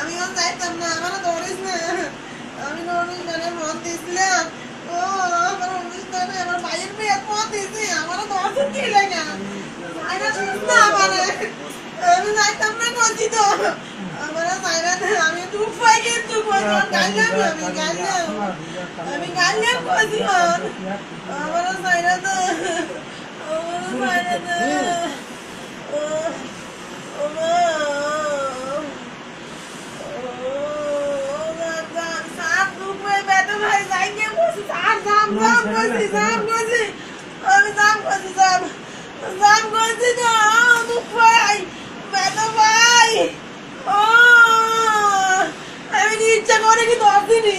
আমি যাইতাম না আমার দৌড়িস না আমি অনুষ্ঠানে মত দিয়েছিলাম ও আমার অনুষ্ঠানে আমার ভাইয়ের বিয়ে মত দিয়েছি আমার দৌড় কি লাগে আমি যাইতাম না করছি তো আমার আমি দুঃখ পাই কিন্তু আমি গাইলাম করছি আমার সাইরা তো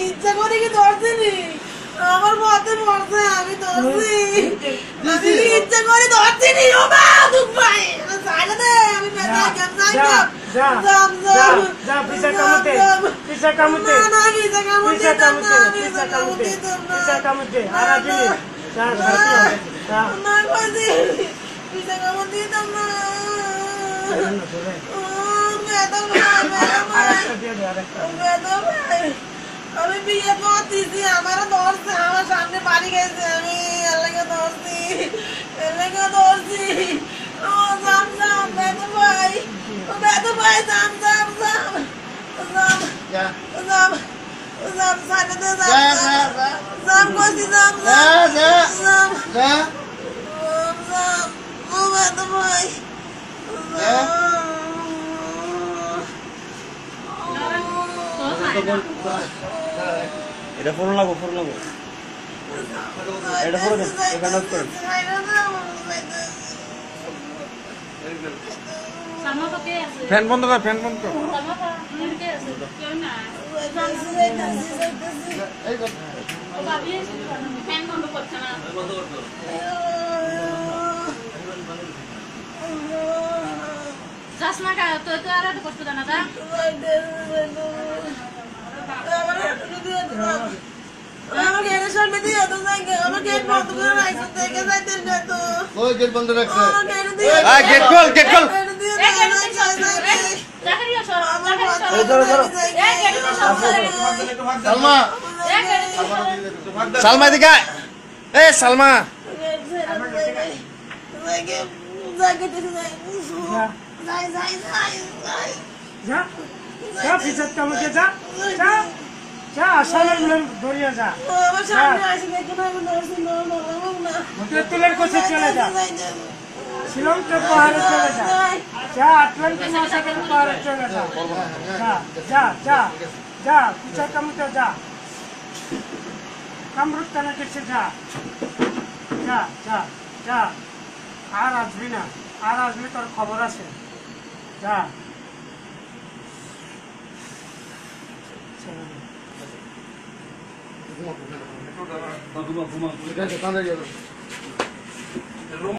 ইচ্ছা করে কি ধরছিনি আমার মতে মরছে আমি ধরছি আমি ইচ্ছা করে ধরছিনি ও মা দুঃখ পাই সাইডে দে আমি আমি বিয়ে করতেছি আমার ধরছে আমার সামনে বাড়ি গেছে আমি এলাকা ধরছি ও যাম বেদু ভাই যাম সাইডে দে যাম করছি যাম ও বেদু ভাই এটা ফোন লাগো এটা ফোন দেন এখানে অফ করেন ফ্যান বন্ধ কর ফ্যান বন্ধ কর চশমা কা তো আর কষ্ট দানা দা আমার গেটের সামনে দিয়ে তো আমার গেট বন্ধ করে রাখছো দেখে যাইতেন না তো ওই গেট বন্ধ রাখছে গেট খোল সালমা সালমা দিকা এ সালমা শ্রীলঙ্কা পাহাড়ে চলে যা আটলান্টিক মহাসাগর পাহাড়ে চলে যা পিছা কামতে যা কামরুস্তানে গেছে যা আর আসবি না তোর খবর আছে যা ঘুমা